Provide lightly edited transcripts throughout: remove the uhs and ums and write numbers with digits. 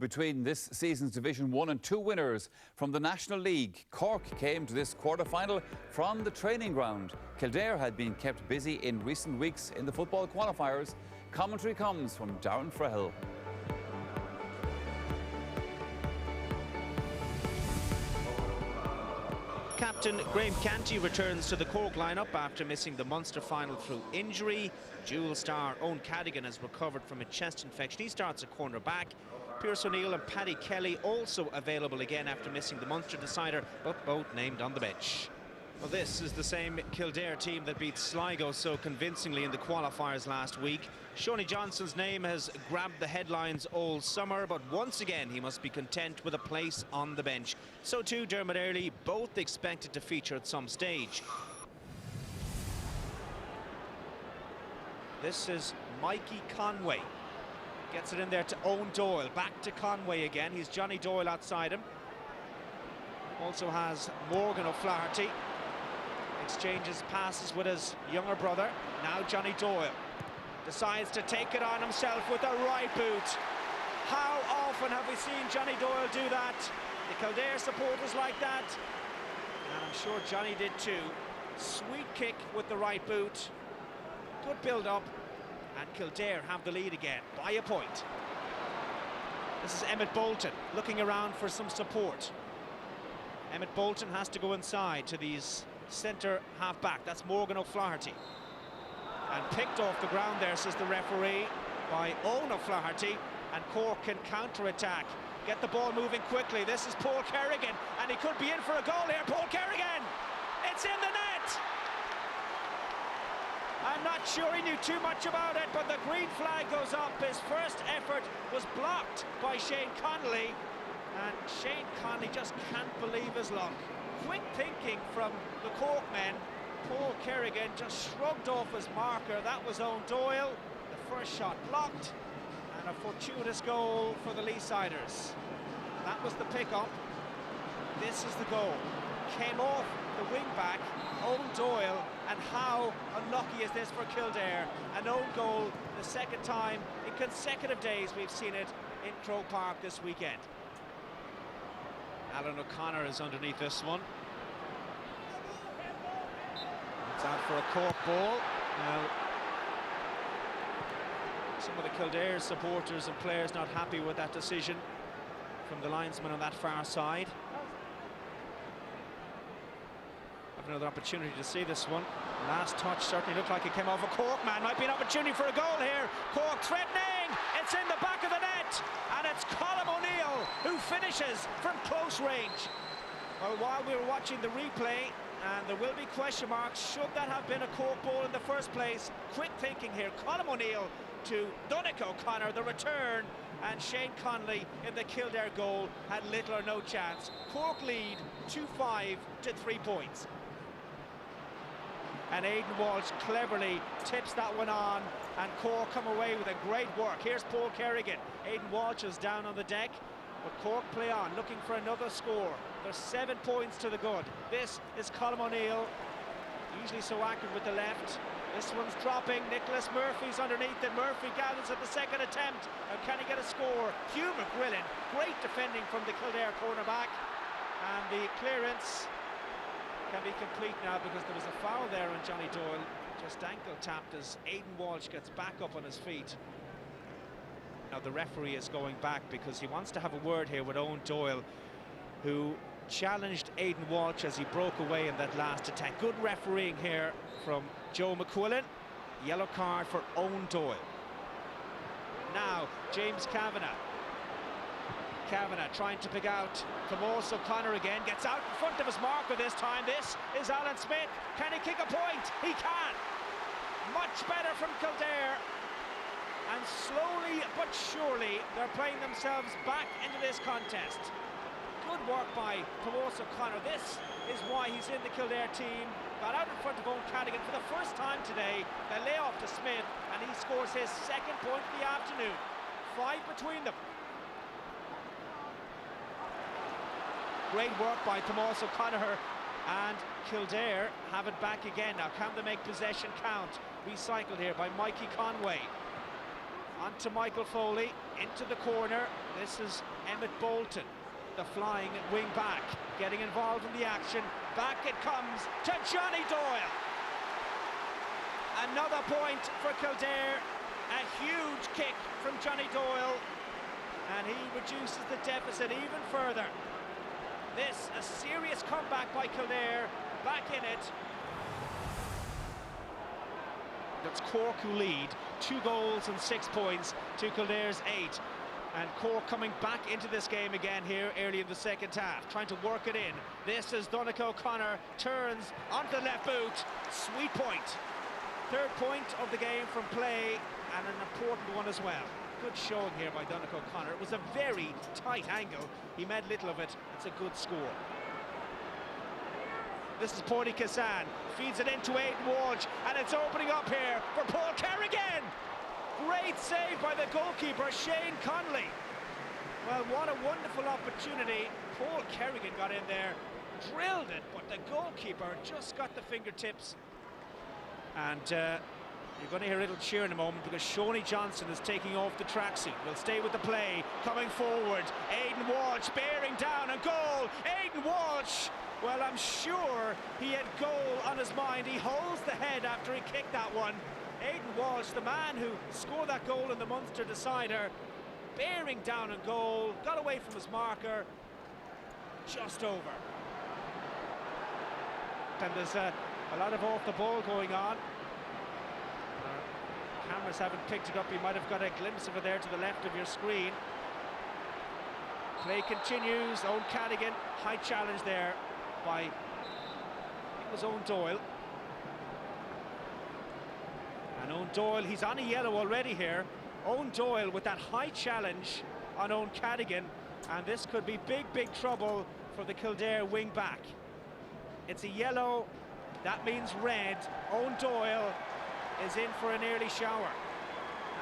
between this season's Division 1 and 2 winners from the National League. Cork came to this quarter-final from the training ground. Kildare had been kept busy in recent weeks in the football qualifiers. Commentary comes from Darren Frehill. Captain Graham Canty returns to the Cork lineup after missing the Munster final through injury. Dual star Owen Cadigan has recovered from a chest infection. He starts at cornerback. Pierce O'Neill and Paddy Kelly also available again after missing the Munster decider, but both named on the bench. Well, this is the same Kildare team that beat Sligo so convincingly in the qualifiers last week. Shoney Johnson's name has grabbed the headlines all summer, but once again he must be content with a place on the bench. So too Dermot Earley, both expected to feature at some stage. This is Mikey Conway. Gets it in there to Owen Doyle. Back to Conway again. He's Johnny Doyle outside him. Also has Morgan O'Flaherty. Exchanges passes with his younger brother. Now Johnny Doyle decides to take it on himself with a right boot. How often have we seen Johnny Doyle do that? The Kildare supporters like that, and I'm sure Johnny did too. Sweet kick with the right boot. Good build-up, and Kildare have the lead again by a point. This is Emmett Bolton looking around for some support. Emmett Bolton has to go inside to these centre half-back. That's Morgan O'Flaherty. And picked off the ground there, says the referee, by Owen O'Flaherty, and Cork can counter-attack. Get the ball moving quickly. This is Paul Kerrigan, and he could be in for a goal here. Paul Kerrigan! It's in the net! I'm not sure he knew too much about it, but the green flag goes up. His first effort was blocked by Shane Connolly, and Shane Connolly just can't believe his luck. Quick thinking from the Cork men. Paul Kerrigan just shrugged off his marker. That was Owen Doyle. The first shot blocked, and a fortuitous goal for the Leesiders. That was the pick-up. This is the goal. Came off the wing-back, Owen Doyle, and how unlucky is this for Kildare? An own goal, the second time in consecutive days we've seen it in Croke Park this weekend. Alan O'Connor is underneath this one. It's out for a Cork ball. Now, some of the Kildare supporters and players not happy with that decision from the linesman on that far side. Have another opportunity to see this one. Last touch certainly looked like it came off a Cork man. Might be an opportunity for a goal here. Cork threatening. It's in the back of the net, and it's Colm O'Neill who finishes from close range. Well, while we were watching the replay, and there will be question marks, should that have been a Cork ball in the first place? Quick thinking here. Colm O'Neill to Donnacha O'Connor, the return, and Shane Connolly in the Kildare goal had little or no chance. Cork lead 2-5 to 3 points. And Aidan Walsh cleverly tips that one on, and Cork come away with a great work. Here's Paul Kerrigan. Aidan Walsh is down on the deck, but Cork play on, looking for another score. There's 7 points to the good. This is Colm O'Neill, usually so accurate with the left. This one's dropping. Nicholas Murphy's underneath it. Murphy gathers at the second attempt. Now can he get a score? Hugh McGrillen, great defending from the Kildare cornerback, and the clearance can be complete now because there was a foul there on Johnny Doyle. Just ankle tapped as Aidan Walsh gets back up on his feet. Now the referee is going back because he wants to have a word here with Owen Doyle, who challenged Aidan Walsh as he broke away in that last attack. Good refereeing here from Joe McQuillan. Yellow card for Owen Doyle. Now James Kavanagh. Kavanagh trying to pick out Tomas O'Connor again, gets out in front of his marker this time. This is Alan Smith. Can he kick a point? He can. Much better from Kildare, and slowly but surely they're playing themselves back into this contest. Good work by Tomas O'Connor. This is why he's in the Kildare team. Got out in front of Owen Cadigan for the first time today. They lay off to Smith, and he scores his second point of the afternoon. 5 between them. Great work by Tomas O'Connor, and Kildare have it back again. Now can they make possession count? Recycled here by Mikey Conway. On to Michael Foley into the corner. This is Emmett Bolton, the flying wing back, getting involved in the action. Back it comes to Johnny Doyle. Another point for Kildare. A huge kick from Johnny Doyle, and he reduces the deficit even further. This, a serious comeback by Kildare, back in it. It's Cork who lead, 2 goals and 6 points to Kildare's 8. And Cork coming back into this game again here early in the second half, trying to work it in. This is Donnacha O'Connor, turns onto the left boot, sweet point. 3rd point of the game from play, and an important one as well. Good showing here by Donnacha O'Connor. It was a very tight angle. He made little of it. It's a good score. This is Páidí Cassan, feeds it into Aidan Walsh, and it's opening up here for Paul Kerrigan. Great save by the goalkeeper, Shane Connolly. Well, what a wonderful opportunity. Paul Kerrigan got in there, drilled it, but the goalkeeper just got the fingertips. And you're going to hear a little cheer in a moment, because Shoney Johnson is taking off the tracksuit. We'll stay with the play, coming forward. Aidan Walsh bearing down, and goal. Aidan Walsh, well, I'm sure he had goal on his mind. He holds the head after he kicked that one. Aidan Walsh, the man who scored that goal in the Munster decider, bearing down and goal, got away from his marker, just over. And there's a lot of off the ball going on. Cameras haven't picked it up. You might have got a glimpse of it there to the left of your screen. Play continues. Owen Cadigan, high challenge there by, I think it was Owen Doyle. And Owen Doyle, he's on a yellow already here. Owen Doyle with that high challenge on Owen Cadigan, and this could be big trouble for the Kildare wing back. It's a yellow, that means red. Owen Doyle is in for an early shower,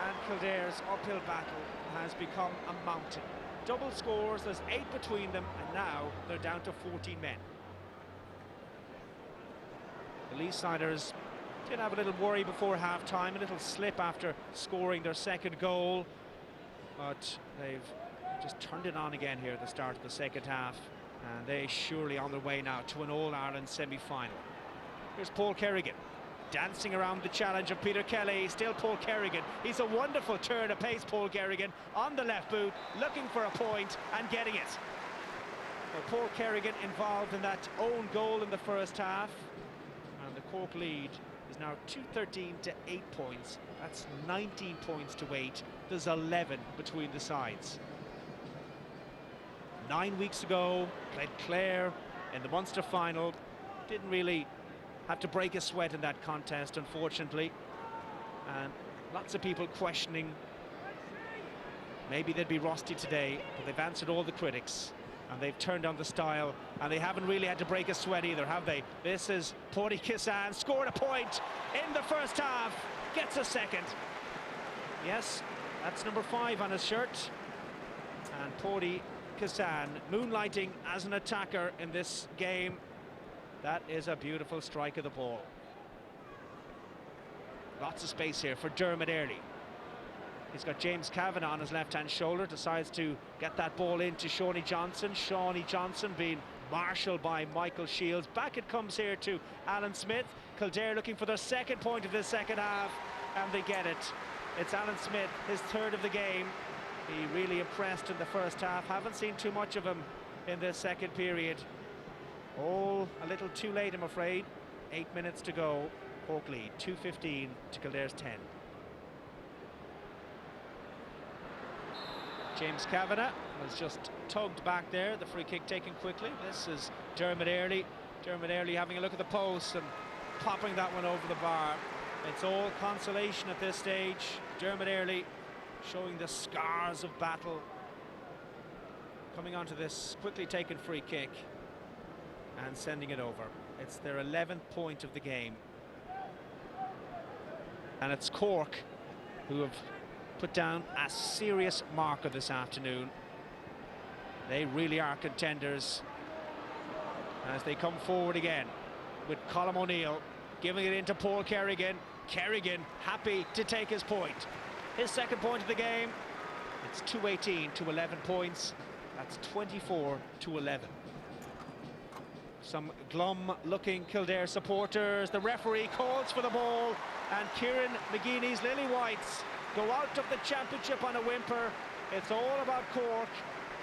and Kildare's uphill battle has become a mountain. Double scores, there's 8 between them, and now they're down to 14 men. The Leesiders did have a little worry before half-time, a little slip after scoring their 2nd goal, but they've just turned it on again here at the start of the second half, and they're surely on their way now to an All-Ireland semi-final. Here's Paul Kerrigan, dancing around the challenge of Peter Kelly. Still Paul Kerrigan. He's a wonderful turn of pace, Paul Kerrigan, on the left boot, looking for a point and getting it. Well, Paul Kerrigan involved in that own goal in the first half, and the Cork lead is now 2-13 to 8 points. That's 19 points to 8. There's 11 between the sides. 9 weeks ago, played Clare in the Munster final. Didn't really have to break a sweat in that contest, unfortunately. And lots of people questioning maybe they'd be rusty today, but they've answered all the critics, and they've turned on the style, and they haven't really had to break a sweat either, have they? This is Páidí Cassan, scored a point in the first half, gets a 2nd. Yes, that's number 5 on his shirt. And Páidí Cassan moonlighting as an attacker in this game. That is a beautiful strike of the ball. Lots of space here for Dermot Earley. He's got James Kavanagh on his left-hand shoulder, decides to get that ball into Shoney Johnson. Shoney Johnson being marshalled by Michael Shields. Back it comes here to Alan Smith. Kildare looking for their 2nd point of this second half, and they get it. It's Alan Smith, his 3rd of the game. He really impressed in the first half. Haven't seen too much of him in this second period. All a little too late, I'm afraid. 8 minutes to go. Cork lead, 2-15 to Kildare's 10. James Kavanagh was just tugged back there. The free kick taken quickly. This is Dermot Earley. Dermot Earley having a look at the post and popping that one over the bar. It's all consolation at this stage. Dermot Earley showing the scars of battle. Coming onto this quickly taken free kick and sending it over. It's their 11th point of the game. And it's Cork who have put down a serious marker this afternoon. They really are contenders as they come forward again with Colm O'Neill giving it into Paul Kerrigan. Kerrigan happy to take his point. His 2nd point of the game. It's 218 to 11 points. That's 24 to 11. Some glum-looking Kildare supporters. The referee calls for the ball, and Kieran McGeeney's Lily Whites go out of the championship on a whimper. It's all about Cork,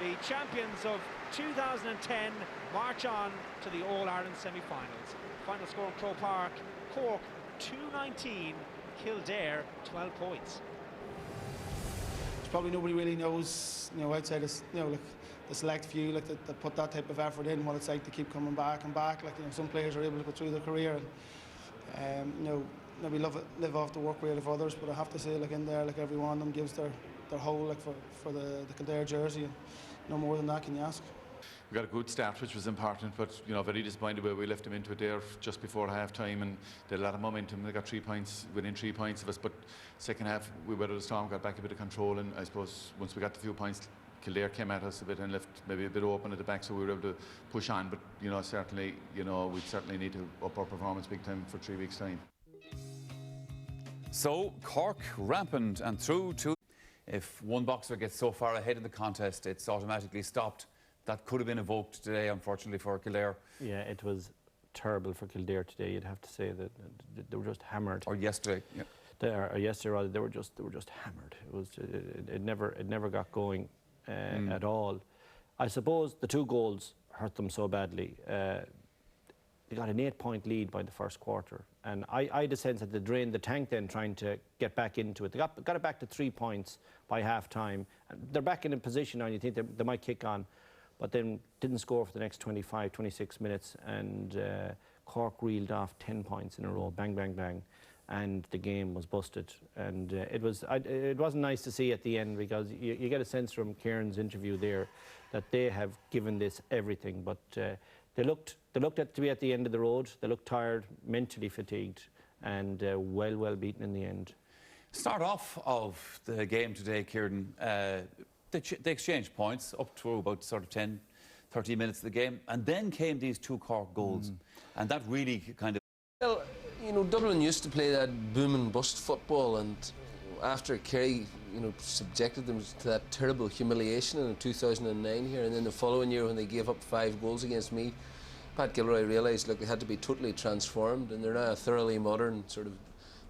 the champions of 2010, march on to the All-Ireland semi-finals. Final score in Croke Park: Cork 219, Kildare 12 points. There's probably nobody really knows, outside this, like the select few, like that put that type of effort in, what it's like to keep coming back and back. Like, some players are able to go through their career, and maybe live off the work rate of others. But I have to say, like, in there, like, every one of them gives their whole, like, for the Kildare jersey. And no more than that can you ask. We got a good start, which was important, but very disappointed where we left them into it there just before half time, and they had a lot of momentum. They got 3 points, within 3 points of us, but second half we weathered the storm, got back a bit of control, and I suppose once we got the few points, Kildare came at us a bit and left maybe a bit open at the back, so we were able to push on. But certainly, we certainly need to up our performance big time for 3 weeks' time. So Cork rampant and through to. If one boxer gets so far ahead in the contest, it's automatically stopped. That could have been evoked today, unfortunately, for Kildare. Yeah, it was terrible for Kildare today. You'd have to say that they were just hammered. Or yesterday, yeah. Or yesterday, rather, they were just hammered. It never got going at all. I suppose the 2 goals hurt them so badly. They got an 8-point lead by the first quarter, and I had a sense that they drained the tank then, trying to get back into it. They got it back to 3 points by half time, and they're back in a position now, and you think they might kick on, but then didn't score for the next 25, 26 minutes, and Cork reeled off 10 points in a row, bang, bang, bang, and the game was busted. And it wasn't nice to see at the end, because you get a sense from Kieran's interview there that they have given this everything, but they looked to be at the end of the road. They looked tired, mentally fatigued, and well beaten in the end. Start off of the game today, Kieran. They exchanged points up to about sort of 10, 30 minutes of the game, and then came these 2 Cork goals, and that really kind of. Well, Dublin used to play that boom and bust football, and after Kerry, subjected them to that terrible humiliation in 2009 here, and then the following year when they gave up 5 goals against me, Pat Gilroy realised, look, they had to be totally transformed, and they're now a thoroughly modern sort of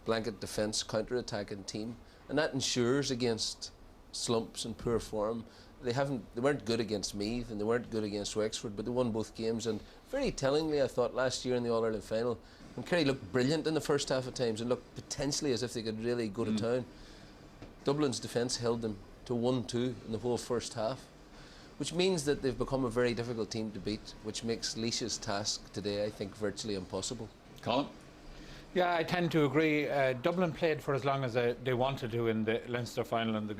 blanket defence, counter-attacking team, and that ensures against slumps and poor form. They weren't good against Meath, and they weren't good against Wexford, but they won both games. And very tellingly, I thought last year in the All-Ireland final, when Kerry looked brilliant in the first half at times and looked potentially as if they could really go to town, Dublin's defence held them to 1-2 in the whole first half, which means that they've become a very difficult team to beat, which makes Laois' task today, I think, virtually impossible. Colin? Yeah, I tend to agree. Dublin played for as long as they wanted to in the Leinster final, and they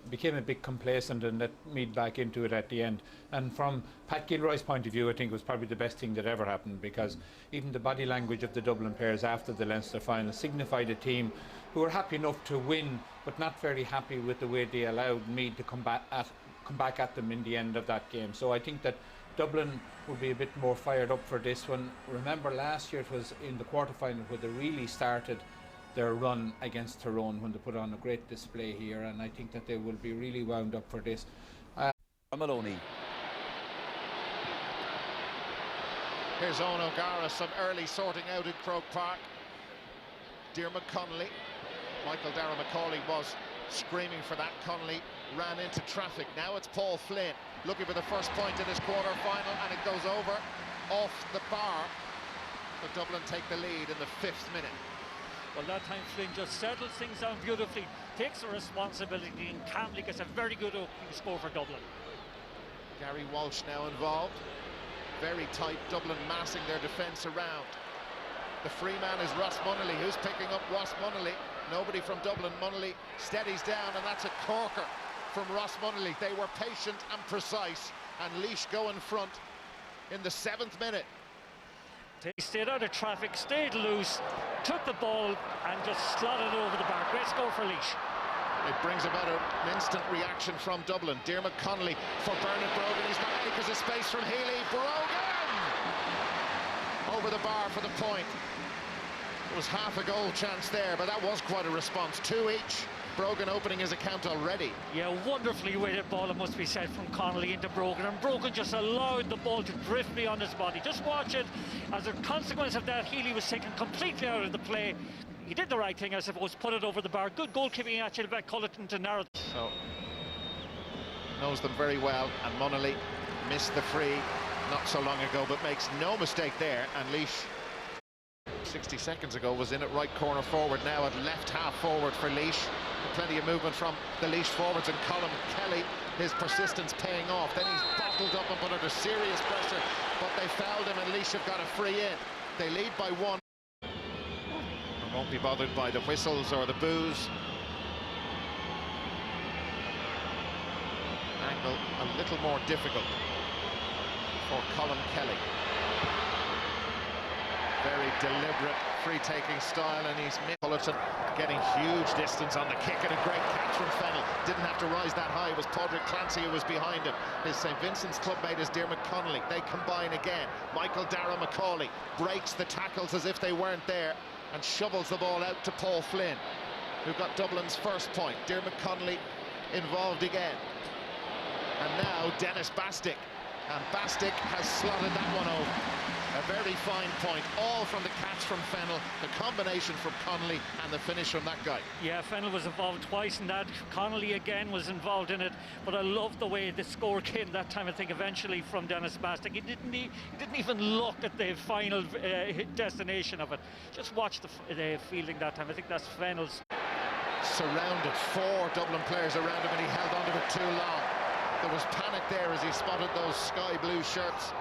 became a bit complacent and let Meath back into it at the end. And from Pat Gilroy's point of view, I think it was probably the best thing that ever happened, because even the body language of the Dublin players after the Leinster final signified a team who were happy enough to win, but not very happy with the way they allowed Meath to come back at them in the end of that game. So I think that Dublin will be a bit more fired up for this one. Remember, last year it was in the quarter-final where they really started their run against Tyrone, when they put on a great display here, and I think that they will be really wound up for this. Maloney. Here's Owen O'Gara, some early sorting out in Croke Park. Diarmuid Connolly, Michael Darragh McCauley was screaming for that. Connolly ran into traffic. Now it's Paul Flynn looking for the first point in this quarter-final, and it goes over off the bar. But Dublin take the lead in the 5th minute. Well, that time Flynn just settles things down beautifully, takes the responsibility, and calmly gets a very good opening score for Dublin. Gary Walsh now involved. Very tight, Dublin massing their defence around. The free man is Ross Munnelly. Who's picking up Ross Munnelly? Nobody from Dublin. Munnelly steadies down, and that's a corker from Ross Munnelly. They were patient and precise, and Laois go in front in the 7th minute. They stayed out of traffic, stayed loose, took the ball and just slotted over the bar. Great score for Laois. It brings about an instant reaction from Dublin. Diarmuid Connolly for Bernard Brogan. He's got acres of space from Healy. Brogan! Over the bar for the point. There was half a goal chance there, but that was quite a response. 2 each. Brogan opening his account already. Yeah, wonderfully weighted ball, it must be said, from Connolly into Brogan, and Brogan just allowed the ball to drift beyond his body. Just watch it. As a consequence of that, Healy was taken completely out of the play. He did the right thing, I suppose, put it over the bar. Good goalkeeping actually by Cullerton to narrow. So knows them very well, and Munnelly missed the free not so long ago, but makes no mistake there. And Laois 60 seconds ago was in at right corner forward, now at left half forward for Laois. Plenty of movement from the Laois forwards, and Colm Kelly, his persistence paying off. Then he's bottled up and put under serious pressure, but they fouled him and Laois have got a free in. They lead by 1. Won't be bothered by the whistles or the boos. Angle a little more difficult for Colm Kelly. Very deliberate free-taking style, and he's Cullerton getting huge distance on the kick, and a great catch from Fennell. Didn't have to rise that high. It was Padraig Clancy who was behind him. His St Vincent's clubmate is Diarmuid Connolly. They combine again. Michael Dara McCauley breaks the tackles as if they weren't there and shovels the ball out to Paul Flynn, who got Dublin's first point. Diarmuid Connolly involved again. And now Dennis Bastick. And Bastick has slotted that one over. A very fine point, all from the catch from Fennell, the combination from Connolly, and the finish from that guy. Yeah, Fennell was involved twice in that. Connolly again was involved in it, but I love the way the score came that time, I think, eventually from Dennis Bastick. He didn't even look at the final destination of it. Just watch the fielding that time. I think that's Fennell's. Surrounded, 4 Dublin players around him, and he held on to it too long. There was panic there as he spotted those sky blue shirts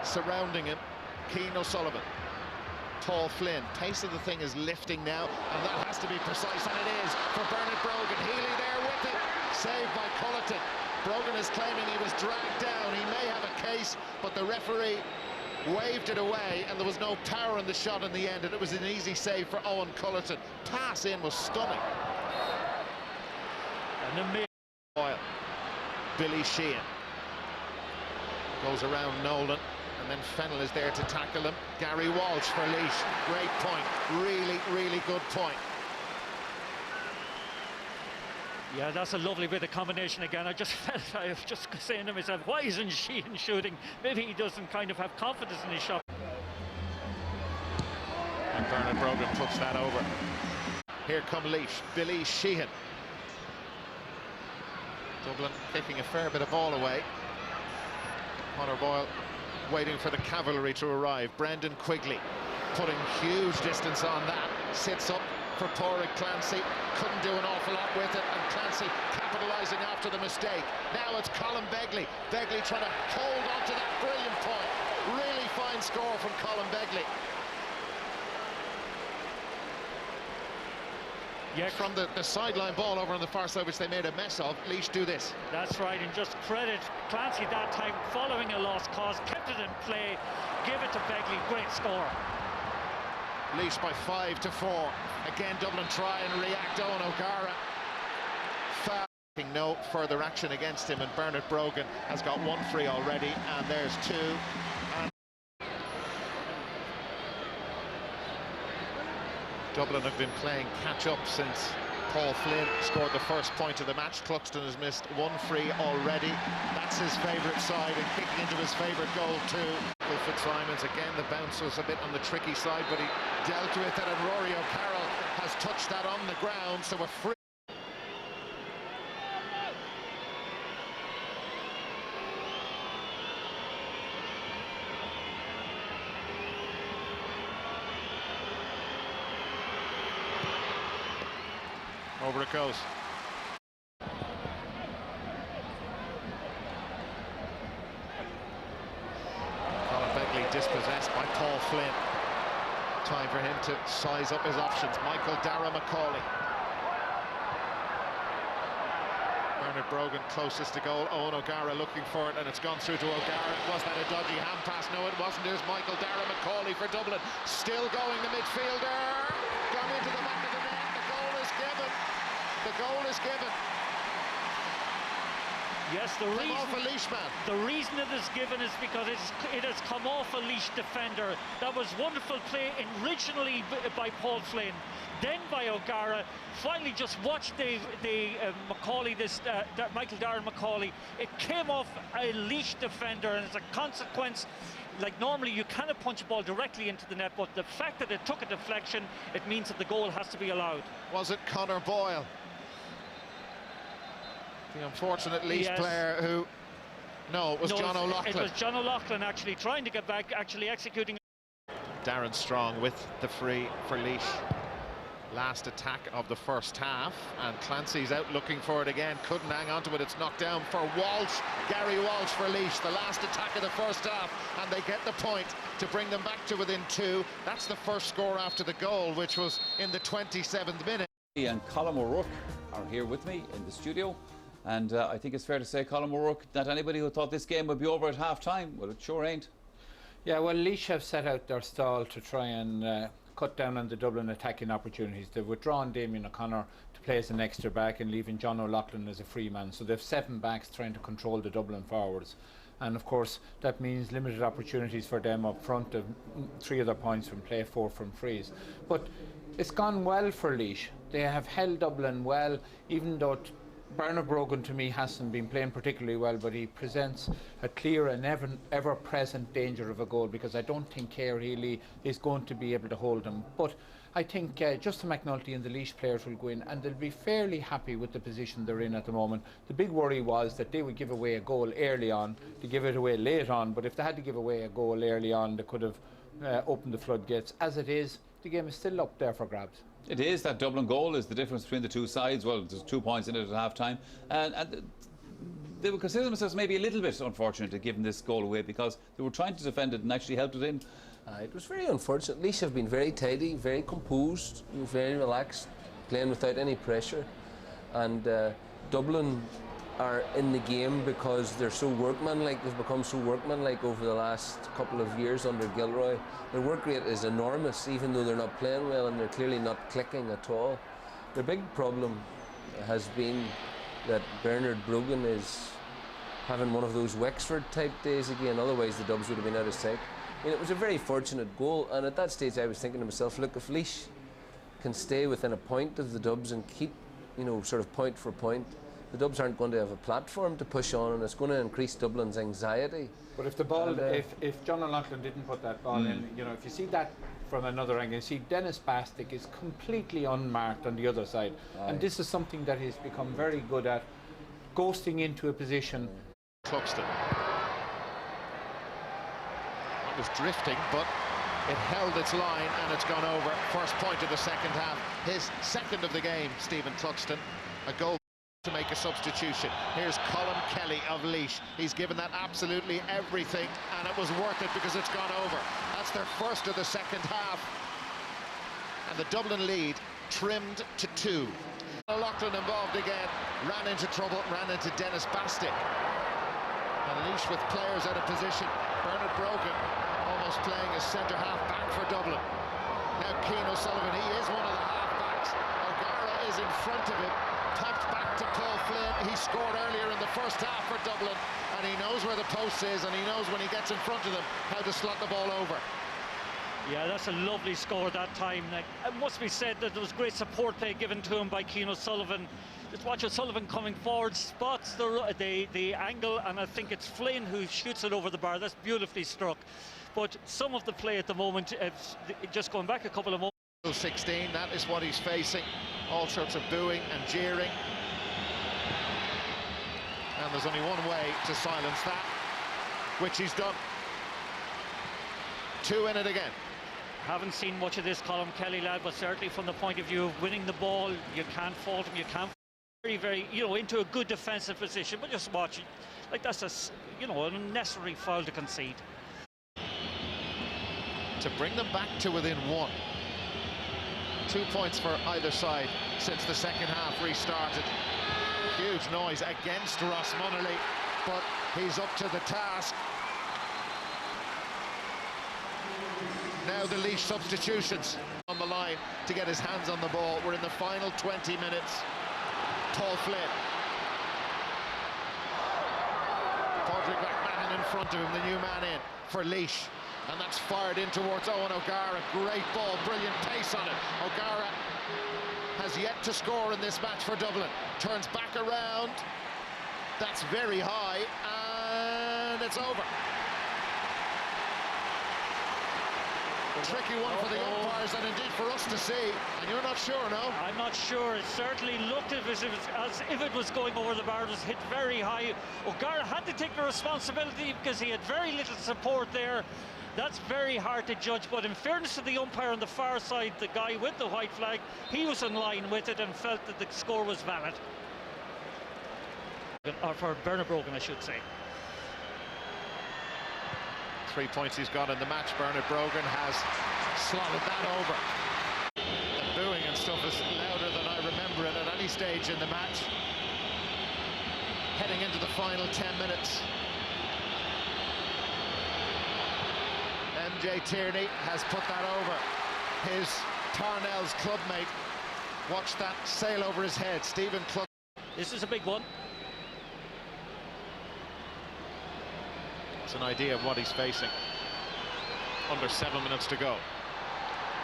surrounding him. Keane O'Sullivan, Paul Flynn. Pace of the thing is lifting now, and that has to be precise, and it is for Bernard Brogan. Healy there with it, saved by Cullerton. Brogan is claiming he was dragged down. He may have a case, but the referee waved it away, and there was no power in the shot in the end, and it was an easy save for Owen Cullerton. Pass in was stunning. And the Billy Sheehan goes around Nolan, and then Fennell is there to tackle him. Gary Walsh for Laois. Great point. Really, really good point. Yeah, that's a lovely bit of combination again. I was just saying to myself, why isn't Sheehan shooting? Maybe he doesn't kind of have confidence in his shot. And Bernard Brogan puts that over. Here come Laois. Billy Sheehan. Dublin kicking a fair bit of ball away. Conor Boyle waiting for the cavalry to arrive. Brendan Quigley putting huge distance on that. Sits up for Padraig Clancy. Couldn't do an awful lot with it, and Clancy capitalising after the mistake. Now it's Colin Begley. Begley trying to hold on to that brilliant point. Really fine score from Colin Begley. Yeah, from the sideline ball over on the far side, which they made a mess of. Laois do this. That's right, and just credit Clancy that time, following a lost cause, kept it in play, give it to Begley. Great score. Laois by 5-4. Again, Dublin try and react. Owen O'Gara foul. No further action against him, and Bernard Brogan has got 1 free already, and there's 2. And Dublin have been playing catch-up since Paul Flynn scored the first point of the match. Cluxton has missed 1 free already. That's his favourite side, and kicking into his favourite goal too. Will Fitzsimons again, the bounce was a bit on the tricky side, but he dealt with it, and Rory O'Carroll has touched that on the ground, so a free. Over it goes. Colin Begley dispossessed by Paul Flynn. Time for him to size up his options. Michael Dara McCauley. Bernard Brogan closest to goal. Owen O'Gara looking for it, and it's gone through to O'Gara. Was that a dodgy hand pass? No, it wasn't. There's Michael Dara McCauley for Dublin. Still going, the midfielder. Gone into the back of the net. The goal is given. The goal is given. Yes, came off a Laois man. The reason it is given is because it has come off a Laois defender. That was wonderful play originally by Paul Flynn, then by O'Gara. Finally, just watch the Macaulay, Michael Darren Macaulay. It came off a Laois defender, and as a consequence, like normally you cannot punch a ball directly into the net, but the fact that it took a deflection, it means that the goal has to be allowed. Was it Conor Boyle, the unfortunate Laois player who... No, it was John O'Loughlin. It was John O'Loughlin actually trying to get back, actually executing. Darren Strong with the free for Laois. Last attack of the first half, and Clancy's out looking for it again, couldn't hang on to it. It's knocked down for Walsh, Gary Walsh for Laois. The last attack of the first half, and they get the point to bring them back to within 2. That's the first score after the goal, which was in the 27th minute. And Colm O'Rourke are here with me in the studio. And I think it's fair to say, Colm O'Rourke, that anybody who thought this game would be over at half-time, well, it sure ain't. Yeah, well, Laois have set out their stall to try and cut down on the Dublin attacking opportunities. They've withdrawn Damien O'Connor to play as an extra back and leaving John O'Loughlin as a free man. So they've 7 backs trying to control the Dublin forwards. And of course, that means limited opportunities for them up front, of 3 other points from play, 4 from frees. But it's gone well for Laois. They have held Dublin well, even though Bernard Brogan to me hasn't been playing particularly well, but he presents a clear and ever-present danger of a goal, because I don't think Care Healy is going to be able to hold him. But I think Justin McNulty and the Laois players will go in and they'll be fairly happy with the position they're in at the moment. The big worry was that they would give away a goal early on, to give it away late on, but if they had to give away a goal early on, they could have opened the floodgates. As it is, the game is still up there for grabs. It is. That Dublin goal is the difference between the two sides. Well, there's 2 points in it at half-time. And they would consider themselves maybe a little bit unfortunate to giving this goal away, because they were trying to defend it and actually helped it in. It was very unfortunate. Laois have been very tidy, very composed, very relaxed, playing without any pressure. And Dublin are in the game because they're so workmanlike. They've become so workmanlike over the last couple of years under Gilroy. Their work rate is enormous, even though they're not playing well, and they're clearly not clicking at all. Their big problem has been that Bernard Brogan is having one of those Wexford type days again, otherwise the Dubs would have been out of sight. I mean, it was a very fortunate goal, and at that stage I was thinking to myself, look, if Laois can stay within a point of the Dubs and keep, you know, sort of point for point, the Dubs aren't going to have a platform to push on, and it's going to increase Dublin's anxiety. But if the ball, if John O'Loughlin didn't put that ball in, you know, if you see that from another angle, you see Dennis Bastick is completely unmarked on the other side. And this is something that he's become very good at, ghosting into a position. Cluxton. It was drifting, but it held its line and it's gone over. First point of the second half. His second of the game, Stephen Cluxton. A goal to make a substitution. Here's Colm Kelly of Laois. He's given that absolutely everything, and it was worth it because it's gone over. That's their first of the second half. And the Dublin lead trimmed to 2. O'Loughlin involved again, ran into trouble, ran into Dennis Bastick. And Laois with players out of position. Bernard Brogan almost playing as centre-half back for Dublin. Now Cian O'Sullivan, he is one of the half-backs. O'Gara is in front of him. Popped back to Paul Flynn. He scored earlier in the first half for Dublin, and he knows where the post is, and he knows when he gets in front of them how to slot the ball over. Yeah, that's a lovely score that time. It must be said that there was great support play given to him by Cian O'Sullivan. Just watch O'Sullivan coming forward, spots the angle, and I think it's Flynn who shoots it over the bar. That's beautifully struck. But some of the play at the moment, just going back a couple of moments. 16, that is what he's facing. All sorts of booing and jeering. And there's only one way to silence that, which he's done. 2 in it again. Haven't seen much of this Colm Kelly lad, but certainly from the point of view of winning the ball, you can't fault him. You can't very, you know, into a good defensive position. But just watch it, like that's a, you know, an unnecessary foul to concede. To bring them back to within 1. 2 points for either side since the second half restarted. Huge noise against Ross Munnelly, but he's up to the task. Now the Laois substitutions on the line to get his hands on the ball. We're in the final 20 minutes. Paul Flynn. front of him, the new man in for Laois. And that's fired in towards Owen O'Gara. Great ball, brilliant pace on it. O'Gara has yet to score in this match for Dublin. Turns back around. That's very high, and it's over. Tricky one for the umpires and indeed for us to see. And you're not sure, no? I'm not sure. It certainly looked as if it was going over the bar. It was hit very high. O'Gara had to take the responsibility because he had very little support there. That's very hard to judge, but in fairness to the umpire on the far side, the guy with the white flag, he was in line with it and felt that the score was valid. Or for Bernard Brogan, I should say. 3 points he's got in the match. Bernard Brogan has slotted that over. The booing and stuff is louder than I remember it at any stage in the match. Heading into the final 10 minutes. MJ Tierney has put that over. His Tarnell's clubmate. Watch that sail over his head. Stephen Cluck. This is a big one. It's an idea of what he's facing. Under 7 minutes to go.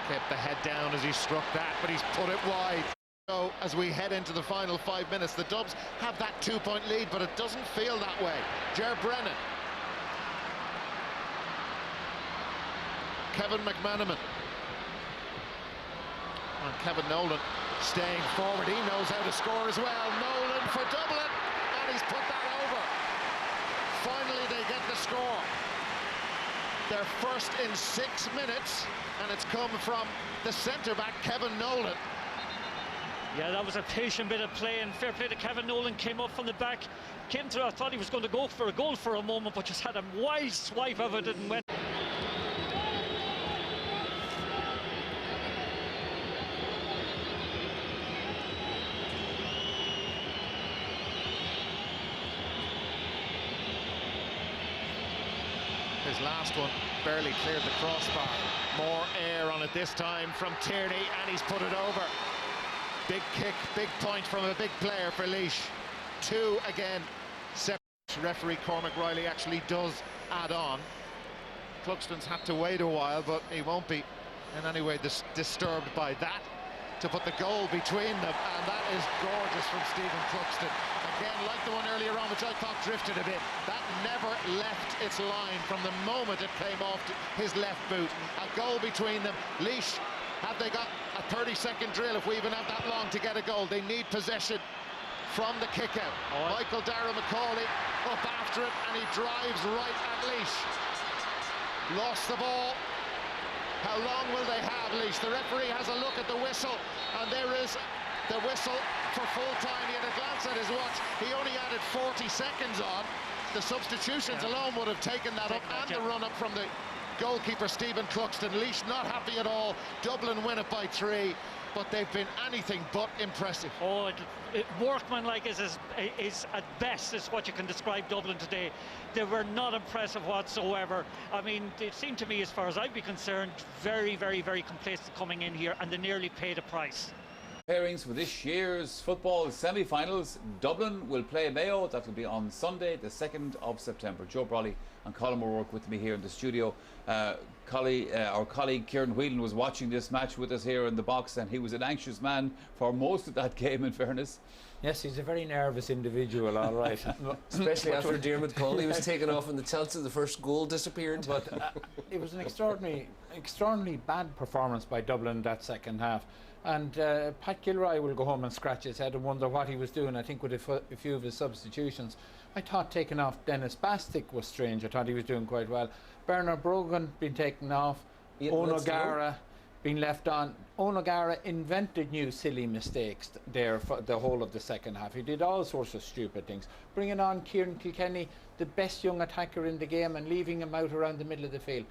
Kept the head down as he struck that, but he's put it wide. So as we head into the final 5 minutes, the Dubs have that 2-point lead, but it doesn't feel that way. Ger Brennan. Kevin McManaman. And Kevin Nolan staying forward. He knows how to score as well. Nolan for Dublin, and he's put that over. Finally, they get the score. Their first in 6 minutes, and it's come from the centre-back, Kevin Nolan. Yeah, that was a patient bit of play, and fair play to Kevin Nolan. Came up from the back, came through. I thought he was going to go for a goal for a moment, but just had a wild swipe of it and went. His last one barely cleared the crossbar. More air on it this time from Tierney, and he's put it over. Big kick, big point from a big player for Laois. 2 again. Separate. Referee Cormac Riley actually does add on. Cluxton's had to wait a while, but he won't be in any way disturbed by that. To put the goal between them, and that is gorgeous from Stephen Cluxton. Again, like the one earlier on, which I thought drifted a bit, that never left its line from the moment it came off his left boot. A goal between them. Laois, have they got a 30-second drill if we even have that long to get a goal? They need possession from the kick-out. Michael Darragh Macaulay up after it, and he drives right at Laois. Lost the ball. How long will they have, Laois? The referee has a look at the whistle, and there is the whistle for full time. He had a glance at his watch. He only added 40 seconds on. The substitutions alone would have taken that up, and the run-up from the goalkeeper, Stephen Cluxton. Laois not happy at all. Dublin win it by 3, but they've been anything but impressive. Oh, workmanlike is at best is what you can describe Dublin today. They were not impressive whatsoever. I mean, it seemed to me, as far as I'd be concerned, very, very, very complacent coming in here, and they nearly paid a price. Pairings for this year's football semi-finals. Dublin will play Mayo. That will be on Sunday, the 2nd of September. Joe Brawley and Colin O'Rourke with me here in the studio. Our colleague Kieran Whelan was watching this match with us here in the box, and he was an anxious man for most of that game, in fairness. Yes, he's a very nervous individual, all right. Especially after Diarmuid Connolly was taken off and the chance of the first goal disappeared. But it was an extraordinarily bad performance by Dublin that second half. And Pat Gilroy will go home and scratch his head and wonder what he was doing, I think, with a few of his substitutions. I thought taking off Dennis Bastick was strange. I thought he was doing quite well. Bernard Brogan being taken off. Owen O'Gara being left on. Owen O'Gara invented new silly mistakes there for the whole of the second half. He did all sorts of stupid things. Bringing on Kieran Kilkenny, the best young attacker in the game, and leaving him out around the middle of the field.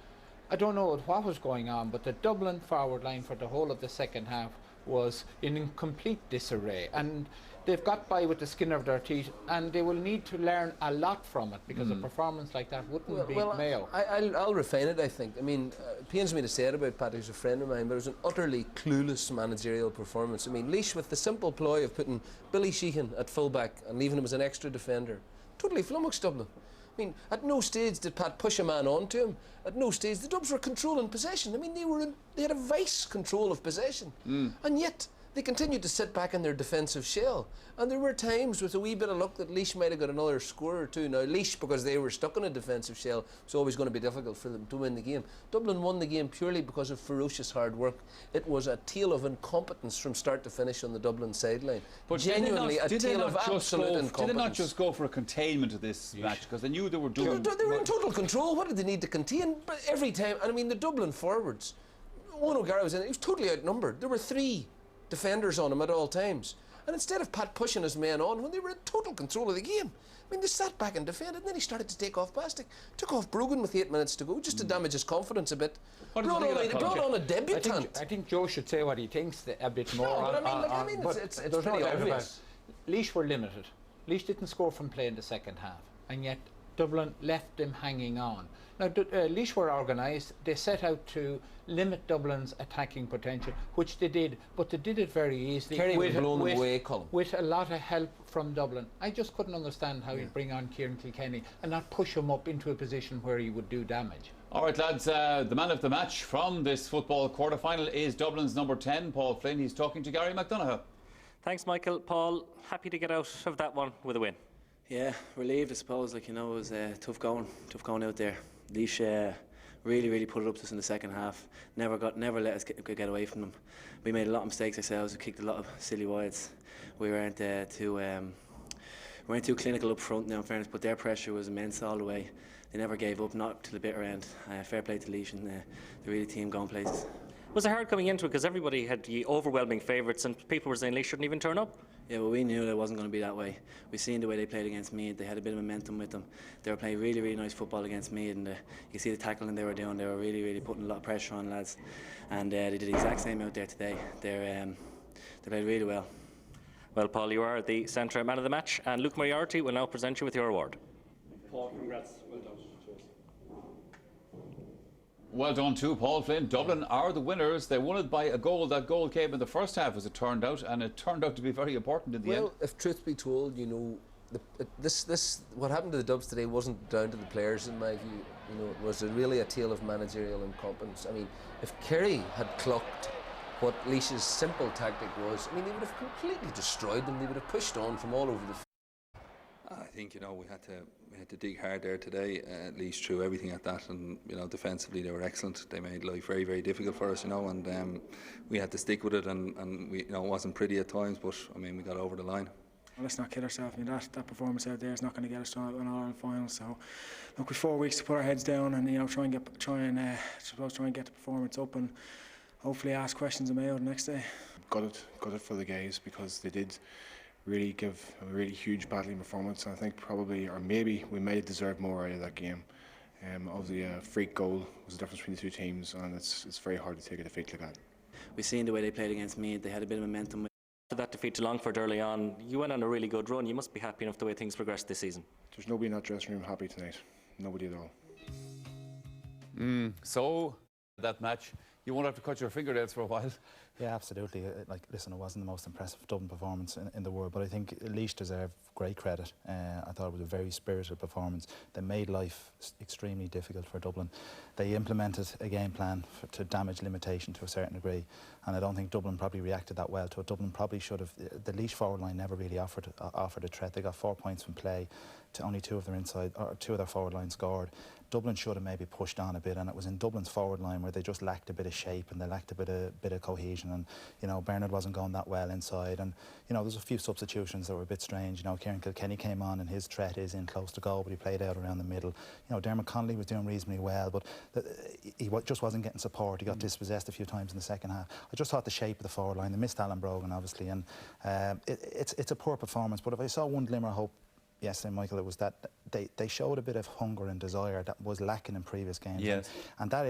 I don't know what was going on, but the Dublin forward line for the whole of the second half was in complete disarray, and they've got by with the skin of their teeth, and they will need to learn a lot from it, because a performance like that wouldn't beat Mayo. I'll refine it, I think. I mean, it pains me to say it about Pat, who's a friend of mine, but it was an utterly clueless managerial performance. I mean, Laois, with the simple ploy of putting Billy Sheehan at fullback and leaving him as an extra defender, totally flummoxed Dublin. I mean, at no stage did Pat push a man onto him. At no stage the Dubs were controlling possession. I mean, they had a vice control of possession, and yet they continued to sit back in their defensive shell. And there were times with a wee bit of luck that Laois might have got another score or two. Now, Laois, because they were stuck in a defensive shell, it's always going to be difficult for them to win the game. Dublin won the game purely because of ferocious hard work. It was a tale of incompetence from start to finish on the Dublin sideline. But genuinely a tale of absolute incompetence. Did they not just go for a containment of this match? Because they knew they were doing... They were in total control. What did they need to contain? But every time, and I mean, the Dublin forwards, Owen O'Gara was in it, he was totally outnumbered. There were 3 defenders on him at all times. And instead of Pat pushing his men on when they were in total control of the game, I mean, they sat back and defended, and then he started to take off Bastick. Took off Brogan with 8 minutes to go, just to damage his confidence a bit. Brought on a debutant. I think Joe should say what he thinks a bit more. No, but I mean, it's pretty obvious. Laois were limited. Laois didn't score from play in the second half, and yet Dublin left them hanging on. Now, Laois were organised. They set out to limit Dublin's attacking potential, which they did, but they did it very easily. Kerry was blown away, Colin. With a lot of help from Dublin. I just couldn't understand how you'd bring on Kieran Kilkenny and not push him up into a position where he would do damage. All right, lads, the man of the match from this football quarter-final is Dublin's number 10, Paul Flynn. He's talking to Gary McDonough. Thanks, Michael. Paul, happy to get out of that one with a win. Yeah, relieved, I suppose. Like, you know, it was tough going out there. Laois really put it up to us in the second half. Never let us get away from them. We made a lot of mistakes ourselves. We kicked a lot of silly wides. We weren't too clinical up front now, in fairness, but their pressure was immense all the way. They never gave up, not to the bitter end. Fair play to Laois, and they're really team going places. Was it hard coming into it because everybody had the overwhelming favourites and people were saying Laois shouldn't even turn up? Yeah, well, we knew that it wasn't going to be that way. We seen the way they played against Meath. They had a bit of momentum with them. They were playing really nice football against Meath, and you see the tackling they were doing. They were really putting a lot of pressure on lads, and they did the exact same out there today. They played really well. Well, Paul, you are the centre man of the match, and Luke Moriarty will now present you with your award. Paul, congrats. Well done. Cheers. Well done too, Paul Flynn. Dublin are the winners. They won it by a goal. That goal came in the first half, as it turned out, and it turned out to be very important in the end. Well, if truth be told, you know, what happened to the Dubs today wasn't down to the players, in my view. You know, it was really a tale of managerial incompetence. I mean, if Kerry had clocked what Laois's simple tactic was, I mean, they would have completely destroyed them. They would have pushed on from all over the field. I think, you know, we had to dig hard there today, at least through everything at that, and you know, defensively they were excellent. They made life very difficult for us, you know, and we had to stick with it, and we, you know, it wasn't pretty at times, but I mean, we got over the line. Well, let's not kid ourselves. I mean, that performance out there is not going to get us to an All-Ireland final. So, look, we've 4 weeks to put our heads down and, you know, try and get the performance up, and hopefully ask questions of Mayo the next day. Got it for the guys, because they did really give a really huge battling performance. And I think probably, or maybe, we might have deserved more out of that game. Obviously, a freak goal was the difference between the two teams, and it's very hard to take a defeat like that. We seen the way they played against Meath. They had a bit of momentum. After that defeat to Longford early on, you went on a really good run. You must be happy enough the way things progressed this season. There's nobody in that dressing room happy tonight. Nobody at all. So, that match, you won't have to cut your fingernails for a while. Yeah, absolutely. Like, listen, it wasn't the most impressive Dublin performance in the world, but I think Laois deserve great credit. I thought it was a very spirited performance. They made life extremely difficult for Dublin. They implemented a game plan to damage limitation to a certain degree, and I don't think Dublin probably reacted that well to it. Dublin probably should have. The Laois forward line never really offered a threat. They got 4 points from play. To only 2 of their forward line scored. Dublin should have maybe pushed on a bit, and it was in Dublin's forward line where they just lacked a bit of shape and they lacked a bit of cohesion, and you know, Bernard wasn't going that well inside, and you know, there's a few substitutions that were a bit strange. You know, Kieran Kilkenny came on and his threat is in close to goal, but he played out around the middle. You know, Dermot Connolly was doing reasonably well, but he just wasn't getting support. He got dispossessed a few times in the second half. I just thought the shape of the forward line, they missed Alan Brogan obviously, and it's a poor performance, but if I saw one glimmer of hope yesterday, Michael, it was that they showed a bit of hunger and desire that was lacking in previous games. Yes. And that